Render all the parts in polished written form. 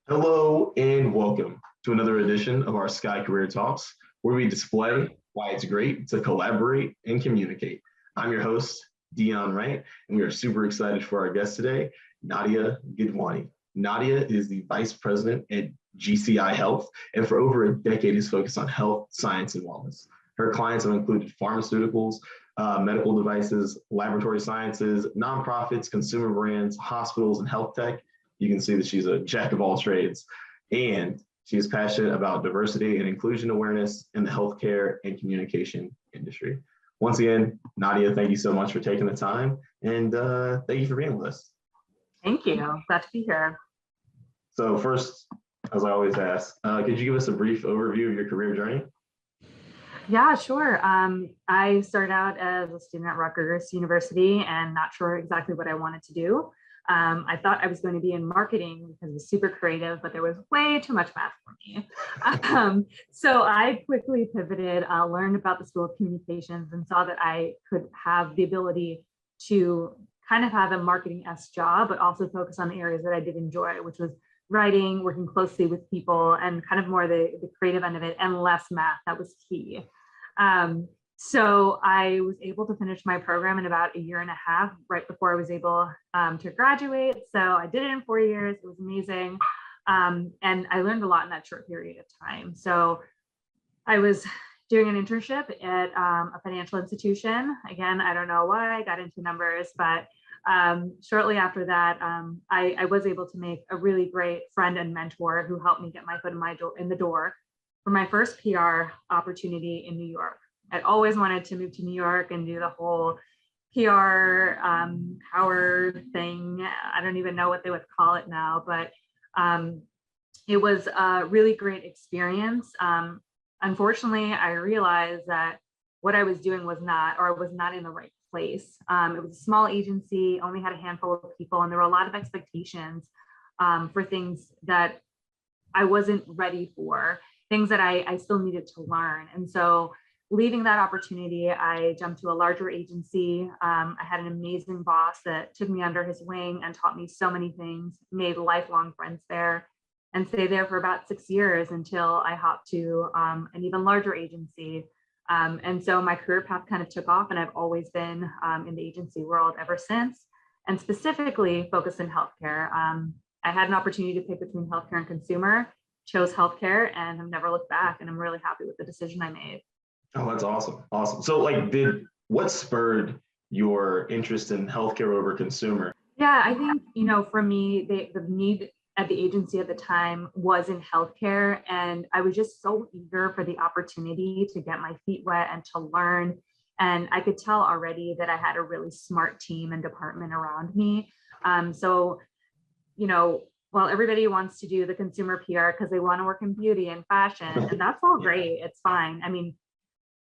Hello and welcome to another edition of our Sky Career Talks, where we display why it's great to collaborate and communicate. I'm your host, Dion Wright, and we are super excited for our guest today, Nadia Gidwani. Nadia is the Vice President at GCI Health, and for over a decade is focused on health, science, and wellness. Her clients have included pharmaceuticals, medical devices, laboratory sciences, nonprofits, consumer brands, hospitals, and health tech. You can see that she's a jack of all trades, and she is passionate about diversity and inclusion awareness in the healthcare and communication industry. Once again, Nadia, thank you so much for taking the time, and thank you for being with us. Thank you. Glad to be here. So first, as I always ask, could you give us a brief overview of your career journey? Yeah, sure. I started out as a student at Rutgers University and not sure exactly what I wanted to do. I thought I was going to be in marketing because it was super creative, but there was way too much math for me. So I quickly pivoted, learned about the School of Communications and saw that I could have the ability to kind of have a marketing-esque job, but also focus on the areas that I did enjoy, which was writing, working closely with people, and kind of more the creative end of it, and less math. That was key. So I was able to finish my program in about a year and a half, right before I was able to graduate. So I did it in 4 years. It was amazing. And I learned a lot in that short period of time. So I was doing an internship at a financial institution. Again, I don't know why I got into numbers, but shortly after that, I was able to make a really great friend and mentor who helped me get my foot in the door for my first PR opportunity in New York. I'd always wanted to move to New York and do the whole PR power thing. I don't even know what they would call it now, but it was a really great experience. Unfortunately, I realized that what I was doing was not in the right place. It was a small agency, only had a handful of people, and there were a lot of expectations for things that I wasn't ready for, things that I still needed to learn. And so leaving that opportunity, I jumped to a larger agency. I had an amazing boss that took me under his wing and taught me so many things, made lifelong friends there, and stayed there for about 6 years until I hopped to an even larger agency. And so my career path kind of took off, and I've always been in the agency world ever since, and specifically focused in healthcare. I had an opportunity to pick between healthcare and consumer, chose healthcare, and have never looked back. And I'm really happy with the decision I made. Oh, that's awesome. Awesome. So what spurred your interest in healthcare over consumer? Yeah, I think, for me, the need at the agency at the time was in healthcare. And I was just so eager for the opportunity to get my feet wet and to learn. And I could tell already that I had a really smart team and department around me. So, while everybody wants to do the consumer PR because they want to work in beauty and fashion, and that's all great, it's fine. I mean,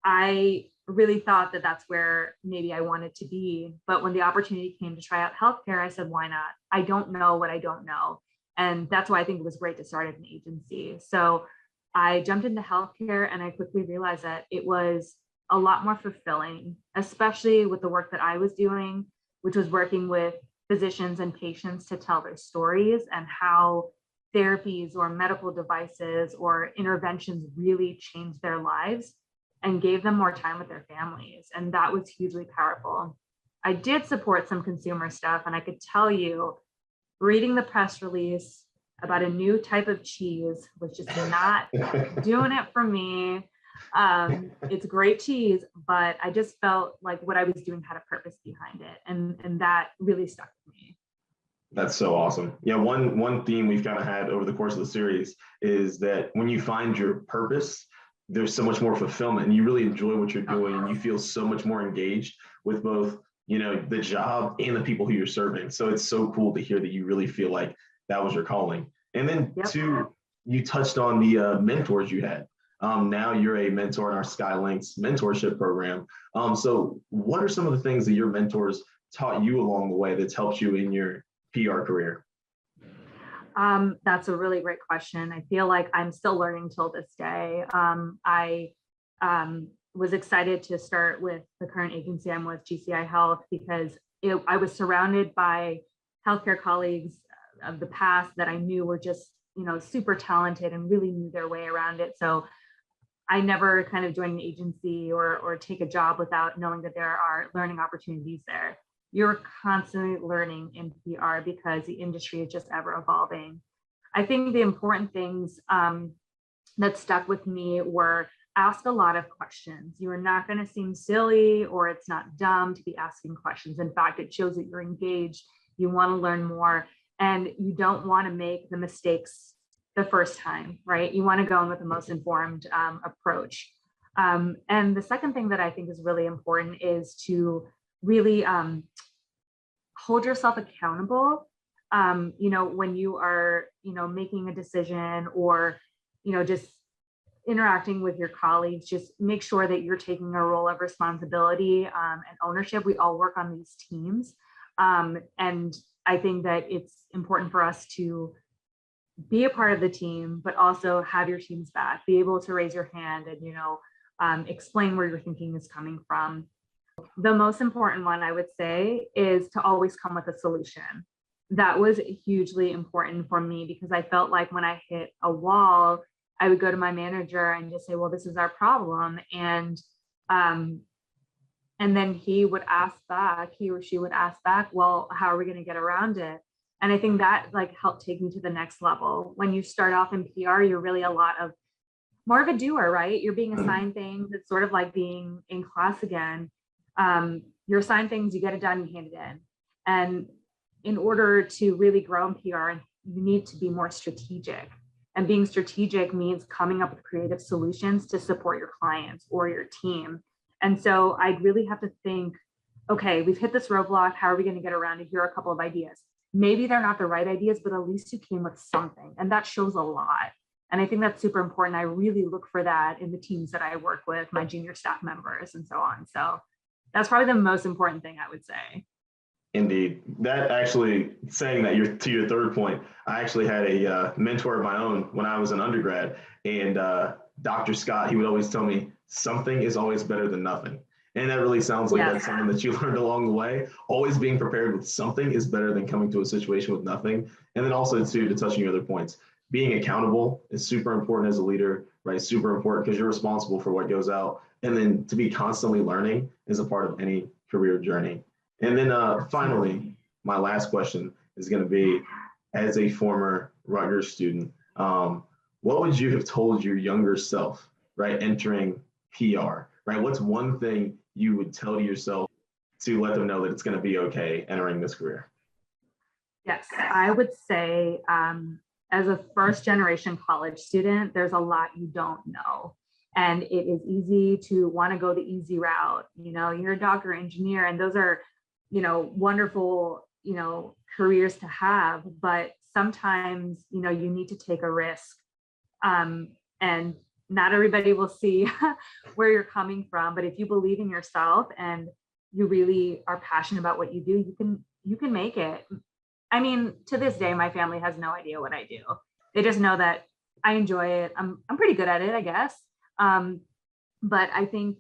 I really thought that that's where maybe I wanted to be. But when the opportunity came to try out healthcare, I said, why not? I don't know what I don't know. And that's why I think it was great to start at an agency. So I jumped into healthcare, and I quickly realized that it was a lot more fulfilling, especially with the work that I was doing, which was working with physicians and patients to tell their stories and how therapies or medical devices or interventions really changed their lives and gave them more time with their families. And that was hugely powerful. I did support some consumer stuff, and I could tell you, reading the press release about a new type of cheese was just not doing it for me. It's great cheese, but I just felt like what I was doing had a purpose behind it. And that really stuck with me. That's so awesome. Yeah, one theme we've kind of had over the course of the series is that when you find your purpose, there's so much more fulfillment, and you really enjoy what you're doing, and you feel so much more engaged with both, the job and the people who you're serving. So it's so cool to hear that you really feel like that was your calling. And then two, you touched on the mentors you had. Now you're a mentor in our Skylinks mentorship program. So what are some of the things that your mentors taught you along the way that's helped you in your PR career? That's a really great question. I feel like I'm still learning till this day. I was excited to start with the current agency I'm with, GCI Health, because I was surrounded by healthcare colleagues of the past that I knew were just super talented and really knew their way around it. So I never kind of join an agency or take a job without knowing that there are learning opportunities there. You're constantly learning in PR because the industry is just ever evolving. I think the important things that stuck with me were ask a lot of questions. You are not going to seem silly, or it's not dumb to be asking questions. In fact, it shows that you're engaged, you want to learn more, and you don't want to make the mistakes the first time, right? You want to go in with the most informed approach. And the second thing that I think is really important is to really hold yourself accountable. When you are, making a decision or, just interacting with your colleagues, just make sure that you're taking a role of responsibility and ownership. We all work on these teams. And I think that it's important for us to be a part of the team, but also have your team's back, be able to raise your hand and, explain where your thinking is coming from. The most important one I would say is to always come with a solution. That was hugely important for me because I felt like when I hit a wall, I would go to my manager and just say, well, this is our problem. And then he would ask back, he or she would ask back, well, how are we going to get around it? And I think that helped take me to the next level. When you start off in PR, you're really more of a doer, right? You're being assigned things. It's sort of like being in class again. You're assigned things, you get it done, you hand it in. And in order to really grow in PR, you need to be more strategic. And being strategic means coming up with creative solutions to support your clients or your team. And so I'd really have to think, okay, we've hit this roadblock. How are we going to get around it? Here are a couple of ideas. Maybe they're not the right ideas, but at least you came with something. And that shows a lot. And I think that's super important. I really look for that in the teams that I work with, my junior staff members and so on. So that's probably the most important thing I would say. Indeed. That actually, saying that to your third point, I actually had a mentor of my own when I was an undergrad, and Dr. Scott, he would always tell me, something is always better than nothing. And that really sounds like that's something that you learned along the way. Always being prepared with something is better than coming to a situation with nothing. And then also too, to touch on your other points, being accountable is super important as a leader, right? Super important because you're responsible for what goes out. And then to be constantly learning is a part of any career journey. And then finally, my last question is going to be, as a former Rutgers student, what would you have told your younger self, right, entering PR, right? What's one thing you would tell to yourself to let them know that it's going to be okay entering this career? Yes, I would say as a first generation college student, there's a lot you don't know. And it is easy to want to go the easy route. You're a doctor, engineer, and those are, wonderful, careers to have. But sometimes, you need to take a risk. And not everybody will see where you're coming from. But if you believe in yourself and you really are passionate about what you do, you can make it. I mean, to this day, my family has no idea what I do. They just know that I enjoy it. I'm pretty good at it, I guess. But I think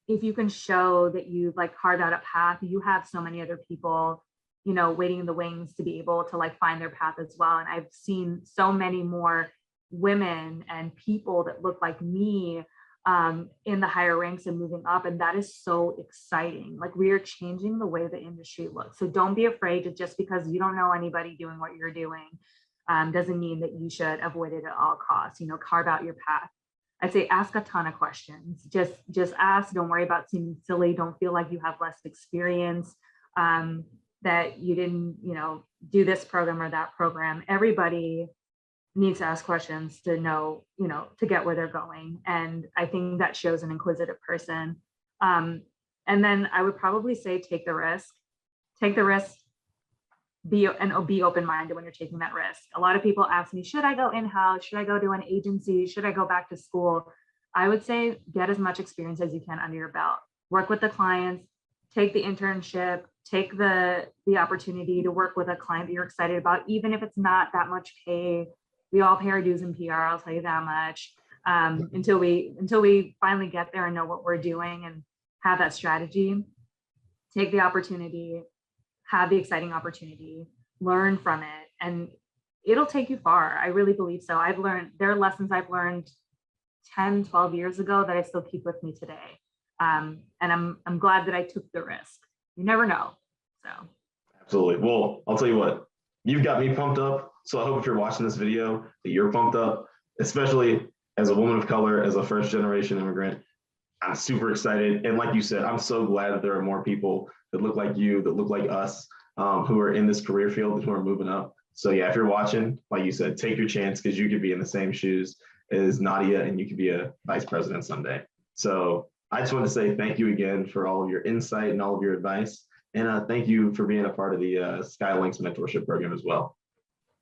if you can show that you've carved out a path, you have so many other people, waiting in the wings to be able to find their path as well. And I've seen so many more women and people that look like me in the higher ranks and moving up. And that is so exciting. We are changing the way the industry looks. So don't be afraid to, just because you don't know anybody doing what you're doing, doesn't mean that you should avoid it at all costs. Carve out your path. I'd say ask a ton of questions. Just ask. Don't worry about seeming silly. Don't feel like you have less experience, that you didn't, do this program or that program. Everybody needs to ask questions to know, to get where they're going. And I think that shows an inquisitive person. And then I would probably say take the risk. Take the risk. Be open-minded when you're taking that risk. A lot of people ask me, should I go in-house? Should I go to an agency? Should I go back to school? I would say get as much experience as you can under your belt. Work with the clients, take the internship, take the opportunity to work with a client that you're excited about, even if it's not that much pay. We all pay our dues in PR, I'll tell you that much, until we finally get there and know what we're doing and have that strategy. Take the opportunity, have the exciting opportunity, learn from it. And it'll take you far. I really believe so. There are lessons I've learned 10, 12 years ago that I still keep with me today. And I'm glad that I took the risk. You never know. So. Absolutely. Well, I'll tell you what, you've got me pumped up. So I hope if you're watching this video that you're pumped up, especially as a woman of color, as a first generation immigrant. I'm super excited. And like you said, I'm so glad that there are more people that look like you, that look like us, who are in this career field, who are moving up. So yeah, if you're watching, like you said, take your chance, because you could be in the same shoes as Nadia and you could be a vice president someday. So I just want to say thank you again for all of your insight and all of your advice. And thank you for being a part of the Skylinks mentorship program as well.